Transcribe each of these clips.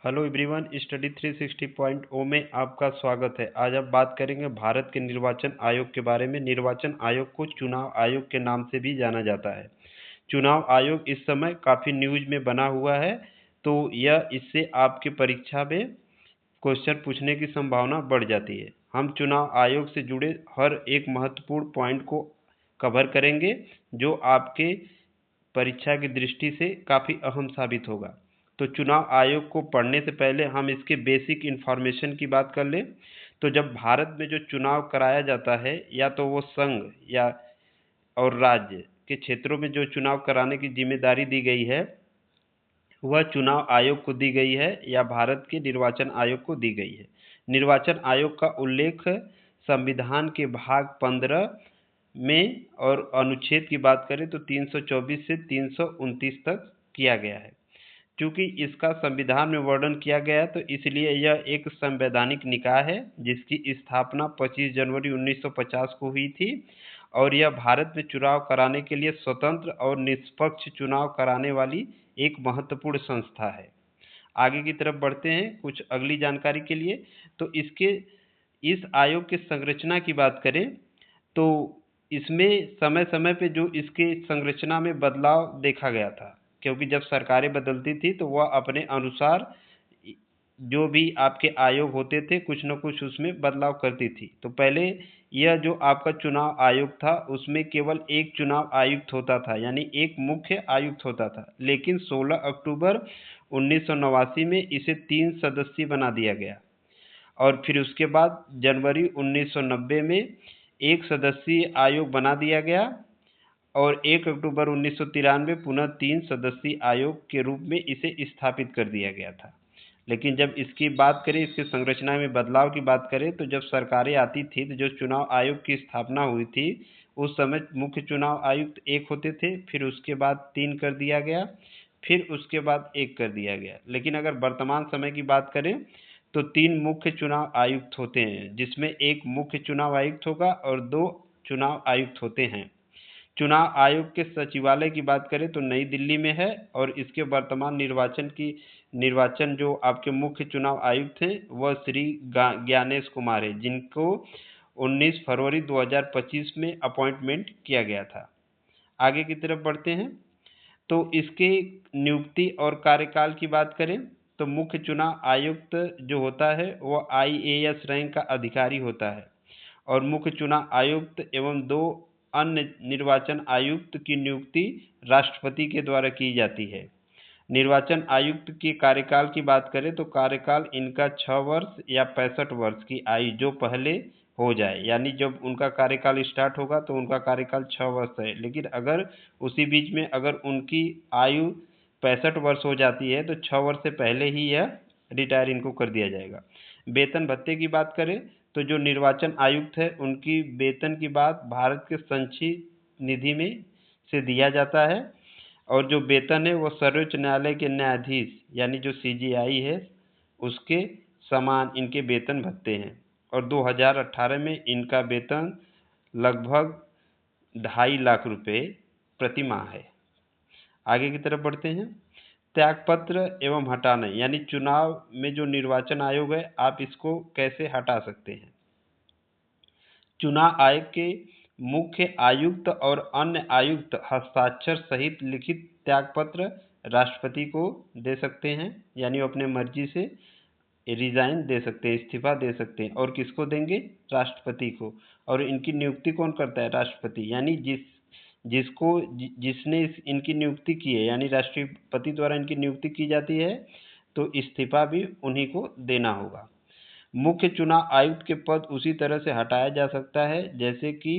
Hello everyone, study 360.0 में आपका स्वागत है। आज आप बात करेंगे भारत के निर्वाचन आयोग के बारे में। निर्वाचन आयोग को चुनाव आयोग के नाम से भी जाना जाता है। चुनाव आयोग इस समय काफ़ी न्यूज में बना हुआ है, तो यह इससे आपके परीक्षा में क्वेश्चन पूछने की संभावना बढ़ जाती है। हम चुनाव आयोग से जुड़े हर एक महत्वपूर्ण पॉइंट को कवर करेंगे, जो आपके परीक्षा की दृष्टि से काफ़ी अहम साबित होगा। तो चुनाव आयोग को पढ़ने से पहले हम इसके बेसिक इन्फॉर्मेशन की बात कर लें। तो जब भारत में जो चुनाव कराया जाता है, या तो वो संघ या और राज्य के क्षेत्रों में जो चुनाव कराने की जिम्मेदारी दी गई है, वह चुनाव आयोग को दी गई है या भारत के निर्वाचन आयोग को दी गई है। निर्वाचन आयोग का उल्लेख संविधान के भाग 15 में और अनुच्छेद की बात करें तो 324 से 329 तक किया गया है। चूंकि इसका संविधान में वर्णन किया गया है, तो इसलिए यह एक संवैधानिक निकाय है जिसकी स्थापना 25 जनवरी 1950 को हुई थी, और यह भारत में चुनाव कराने के लिए स्वतंत्र और निष्पक्ष चुनाव कराने वाली एक महत्वपूर्ण संस्था है। आगे की तरफ बढ़ते हैं कुछ अगली जानकारी के लिए। तो इस आयोग के संरचना की बात करें तो इसमें समय समय पे जो इसके संरचना में बदलाव देखा गया था, क्योंकि जब सरकारें बदलती थी तो वह अपने अनुसार जो भी आपके आयोग होते थे कुछ न कुछ उसमें बदलाव करती थी। तो पहले यह जो आपका चुनाव आयोग था उसमें केवल एक चुनाव आयुक्त होता था, यानी एक मुख्य आयुक्त होता था। लेकिन 16 अक्टूबर 1989 में इसे 3 सदस्यीय बना दिया गया, और फिर उसके बाद जनवरी 1990 में एक सदस्यीय आयोग बना दिया गया, और 1 अक्टूबर 1993 पुनः 3 सदस्यीय आयोग के रूप में इसे स्थापित कर दिया गया था। लेकिन जब इसकी बात करें, इसकी संरचना में बदलाव की बात करें, तो जब सरकारें आती थी तो जो चुनाव आयोग की स्थापना हुई थी उस समय मुख्य चुनाव आयुक्त एक होते थे, फिर उसके बाद 3 कर दिया गया, फिर उसके बाद 1 कर दिया गया। लेकिन अगर वर्तमान समय की बात करें तो 3 मुख्य चुनाव आयुक्त होते हैं, जिसमें एक मुख्य चुनाव आयुक्त होगा और 2 चुनाव आयुक्त होते हैं। चुनाव आयोग के सचिवालय की बात करें तो नई दिल्ली में है, और इसके वर्तमान निर्वाचन जो आपके मुख्य चुनाव आयुक्त हैं वह श्री ज्ञानेश कुमार है, जिनको 19 फरवरी 2025 में अपॉइंटमेंट किया गया था। आगे की तरफ बढ़ते हैं। तो इसके नियुक्ति और कार्यकाल की बात करें तो मुख्य चुनाव आयुक्त जो होता है वह आईएएस रैंक का अधिकारी होता है, और मुख्य चुनाव आयुक्त एवं 2 अन्य निर्वाचन आयुक्त की नियुक्ति राष्ट्रपति के द्वारा की जाती है। निर्वाचन आयुक्त के कार्यकाल की बात करें तो कार्यकाल इनका 6 वर्ष या 65 वर्ष की आयु जो पहले हो जाए, यानी जब उनका कार्यकाल स्टार्ट होगा तो उनका कार्यकाल 6 वर्ष है, लेकिन अगर उसी बीच में अगर उनकी आयु 65 वर्ष हो जाती है तो 6 वर्ष से पहले ही यह रिटायर इनको कर दिया जाएगा। वेतन भत्ते की बात करें तो जो निर्वाचन आयुक्त है उनकी वेतन की बात भारत के संचित निधि में से दिया जाता है, और जो वेतन है वो सर्वोच्च न्यायालय के न्यायाधीश यानी जो सीजेआई है उसके समान इनके वेतन भत्ते हैं, और 2018 में इनका वेतन लगभग 2.5 लाख रुपए प्रति माह है। आगे की तरफ बढ़ते हैं। त्यागपत्र एवं हटाना, यानी चुनाव में जो निर्वाचन आयोग है आप इसको कैसे हटा सकते हैं। चुनाव आयोग के मुख्य आयुक्त और अन्य आयुक्त हस्ताक्षर सहित लिखित त्यागपत्र राष्ट्रपति को दे सकते हैं, यानी वो अपने मर्जी से रिजाइन दे सकते हैं, इस्तीफा दे सकते हैं। और किसको देंगे? राष्ट्रपति को। और इनकी नियुक्ति कौन करता है? राष्ट्रपति, यानी जिसने इनकी नियुक्ति की है, यानी राष्ट्रपति द्वारा इनकी नियुक्ति की जाती है, तो इस्तीफा भी उन्हीं को देना होगा। मुख्य चुनाव आयुक्त के पद उसी तरह से हटाया जा सकता है जैसे कि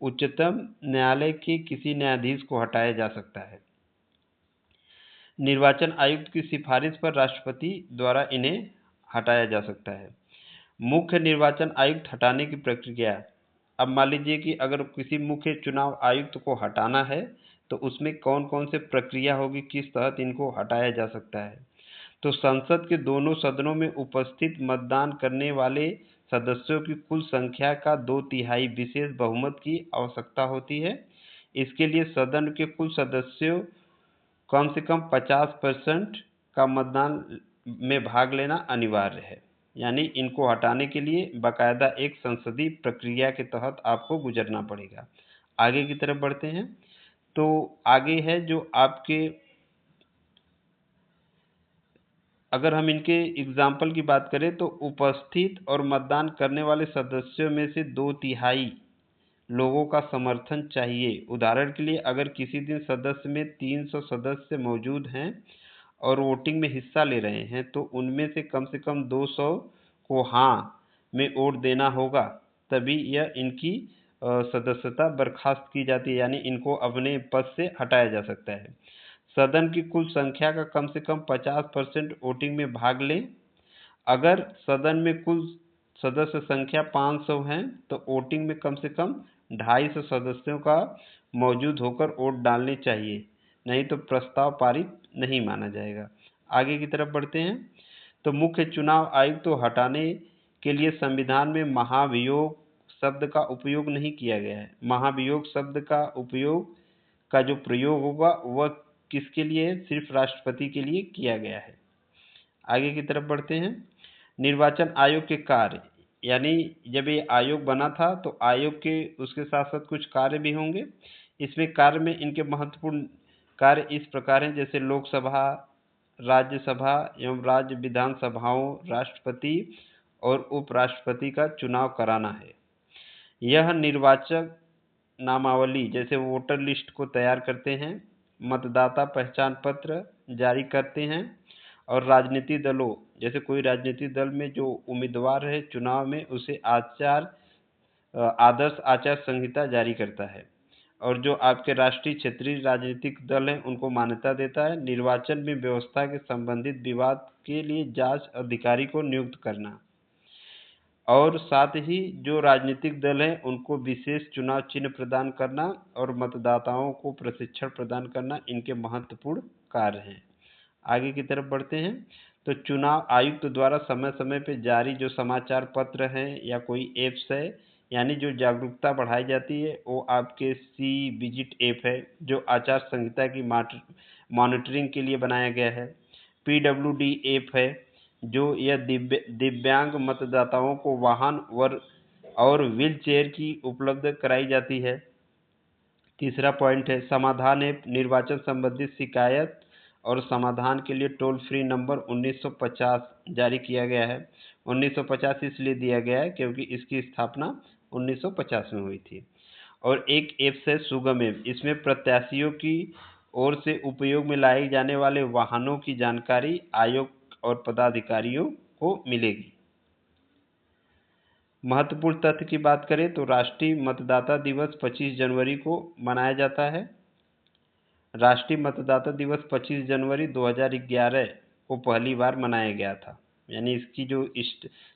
उच्चतम न्यायालय के किसी न्यायाधीश को हटाया जा सकता है। निर्वाचन आयुक्त की सिफारिश पर राष्ट्रपति द्वारा इन्हें हटाया जा सकता है। मुख्य निर्वाचन आयुक्त हटाने की प्रक्रिया। अब मान लीजिए कि अगर किसी मुख्य चुनाव आयुक्त को हटाना है तो उसमें कौन कौन से प्रक्रिया होगी, किस तहत इनको हटाया जा सकता है। तो संसद के दोनों सदनों में उपस्थित मतदान करने वाले सदस्यों की कुल संख्या का 2/3 विशेष बहुमत की आवश्यकता होती है। इसके लिए सदन के कुल सदस्यों कम से कम 50% का मतदान में भाग लेना अनिवार्य है। यानी इनको हटाने के लिए बाकायदा एक संसदीय प्रक्रिया के तहत आपको गुजरना पड़ेगा। आगे की तरफ बढ़ते हैं। तो आगे है जो आपके, अगर हम इनके एग्जाम्पल की बात करें तो उपस्थित और मतदान करने वाले सदस्यों में से 2/3 लोगों का समर्थन चाहिए। उदाहरण के लिए अगर किसी दिन सदस्य में 300 सदस्य मौजूद हैं और वोटिंग में हिस्सा ले रहे हैं तो उनमें से कम 200 को हाँ में वोट देना होगा, तभी यह इनकी सदस्यता बर्खास्त की जाती है, यानी इनको अपने पद से हटाया जा सकता है। सदन की कुल संख्या का कम से कम 50% वोटिंग में भाग लें। अगर सदन में कुल सदस्य संख्या 500 है तो वोटिंग में कम 250 सदस्यों का मौजूद होकर वोट डालने चाहिए, नहीं तो प्रस्ताव पारित नहीं माना जाएगा। आगे की तरफ बढ़ते हैं। तो मुख्य चुनाव आयुक्त को हटाने के लिए संविधान में महाभियोग शब्द का उपयोग नहीं किया गया है। महाभियोग शब्द का जो प्रयोग होगा वह किसके लिए है? सिर्फ राष्ट्रपति के लिए किया गया है। आगे की तरफ बढ़ते हैं। निर्वाचन आयोग के कार्य, यानी जब ये आयोग बना था तो आयोग के उसके साथ साथ कुछ कार्य भी होंगे। इसमें कार्य में इनके महत्वपूर्ण कार्य इस प्रकार हैं, जैसे लोकसभा, राज्यसभा एवं राज्य विधानसभाओं, राष्ट्रपति और उपराष्ट्रपति का चुनाव कराना है। यह निर्वाचक नामावली जैसे वोटर लिस्ट को तैयार करते हैं, मतदाता पहचान पत्र जारी करते हैं और राजनीतिक दलों जैसे कोई राजनीतिक दल में जो उम्मीदवार है चुनाव में उसे आदर्श आचार संहिता जारी करता है और जो आपके राष्ट्रीय क्षेत्रीय राजनीतिक दल हैं उनको मान्यता देता है। निर्वाचन में व्यवस्था के संबंधित विवाद के लिए जांच अधिकारी को नियुक्त करना और साथ ही जो राजनीतिक दल हैं उनको विशेष चुनाव चिन्ह प्रदान करना और मतदाताओं को प्रशिक्षण प्रदान करना इनके महत्वपूर्ण कार्य हैं। आगे की तरफ बढ़ते हैं। तो चुनाव आयुक्त द्वारा समय समय पर जारी जो समाचार पत्र हैं या कोई एप्स है, यानी जो जागरूकता बढ़ाई जाती है, वो आपके सी विजिट ऐप है जो आचार संहिता की मॉनिटरिंग के लिए बनाया गया है। PWD ऐप है जो यह दिव्यांग मतदाताओं को वाहन और व्हील चेयर की उपलब्ध कराई जाती है। तीसरा पॉइंट है समाधान ऐप, निर्वाचन संबंधित शिकायत और समाधान के लिए टोल फ्री नंबर 1950 जारी किया गया है। 1950 इसलिए दिया गया है क्योंकि इसकी स्थापना 1950 में हुई थी। और एक ऐप्स है सुगम ऐप, इसमें प्रत्याशियों की ओर से उपयोग में लाए जाने वाले वाहनों की जानकारी आयोग और पदाधिकारियों को मिलेगी। महत्वपूर्ण तथ्य की बात करें तो राष्ट्रीय मतदाता दिवस 25 जनवरी को मनाया जाता है। राष्ट्रीय मतदाता दिवस 25 जनवरी 2011 को पहली बार मनाया गया था, यानी इसकी जो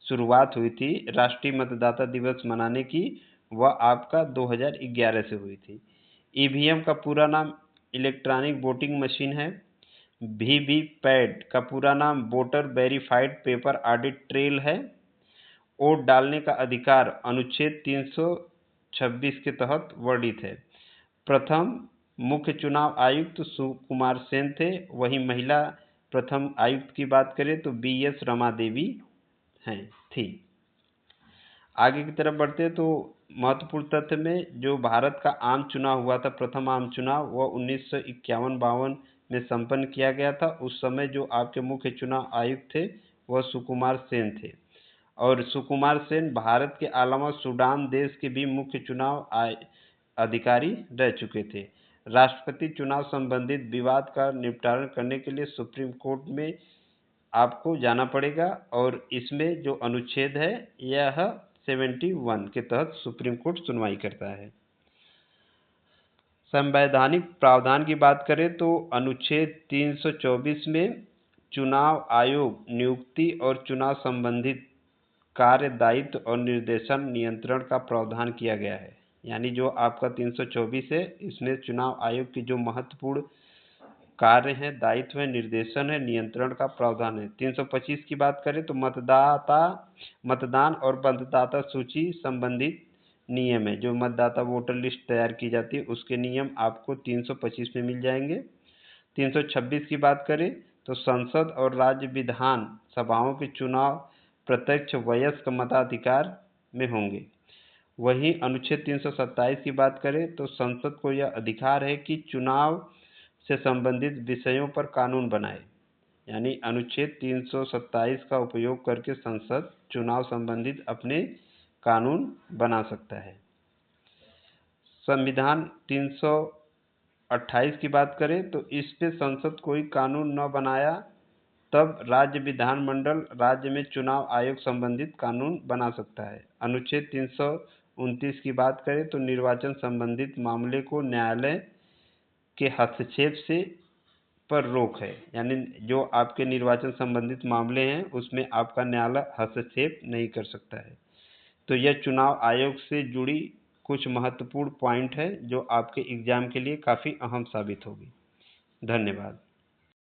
शुरुआत हुई थी राष्ट्रीय मतदाता दिवस मनाने की वह आपका 2011 से हुई थी। ईवीएम का पूरा नाम इलेक्ट्रॉनिक वोटिंग मशीन है। वीवीपैट का पूरा नाम voter verified paper audit trail है। वोट डालने का अधिकार अनुच्छेद 326 के तहत वर्णित है। प्रथम मुख्य चुनाव आयुक्त सुकुमार सेन थे। वहीं महिला प्रथम आयुक्त की बात करें तो BS रमा देवी थी। आगे की तरफ बढ़ते हैं। तो महत्वपूर्ण तथ्य में जो भारत का आम चुनाव हुआ था, प्रथम आम चुनाव, वह 1951-52 में संपन्न किया गया था। उस समय जो आपके मुख्य चुनाव आयुक्त थे वह सुकुमार सेन थे और सुकुमार सेन भारत के अलावा सूडान देश के भी मुख्य चुनाव अधिकारी रह चुके थे। राष्ट्रपति चुनाव संबंधित विवाद का निपटारा करने के लिए सुप्रीम कोर्ट में आपको जाना पड़ेगा और इसमें जो अनुच्छेद है यह 71 के तहत सुप्रीम कोर्ट सुनवाई करता है। संवैधानिक प्रावधान की बात करें तो अनुच्छेद 324 में चुनाव आयोग नियुक्ति और चुनाव संबंधित कार्य, दायित्व और निर्देशन नियंत्रण का प्रावधान किया गया है। यानी जो आपका 324 है इसमें चुनाव आयोग की जो महत्वपूर्ण कार्य हैं, दायित्व है, निर्देशन है, नियंत्रण का प्रावधान है। 325 की बात करें तो मतदान और मतदाता सूची संबंधित नियम है। जो मतदाता वोटर लिस्ट तैयार की जाती है उसके नियम आपको 325 में मिल जाएंगे। 326 की बात करें तो संसद और राज्य विधान सभाओं के चुनाव प्रत्यक्ष वयस्क मताधिकार में होंगे। वहीं अनुच्छेद 327 की बात करें तो संसद को यह अधिकार है कि चुनाव से संबंधित विषयों पर कानून बनाए। यानी अनुच्छेद 327 का उपयोग करके संसद चुनाव संबंधित अपने कानून बना सकता है। संविधान 328 की बात करें तो इस पे संसद कोई कानून न बनाया तब राज्य विधानमंडल राज्य में चुनाव आयोग संबंधित कानून बना सकता है। अनुच्छेद 329 की बात करें तो निर्वाचन संबंधित मामले को न्यायालय के हस्तक्षेप से पर रोक है। यानी जो आपके निर्वाचन संबंधित मामले हैं उसमें आपका न्यायालय हस्तक्षेप नहीं कर सकता है। तो यह चुनाव आयोग से जुड़ी कुछ महत्वपूर्ण पॉइंट है जो आपके एग्जाम के लिए काफ़ी अहम साबित होगी। धन्यवाद।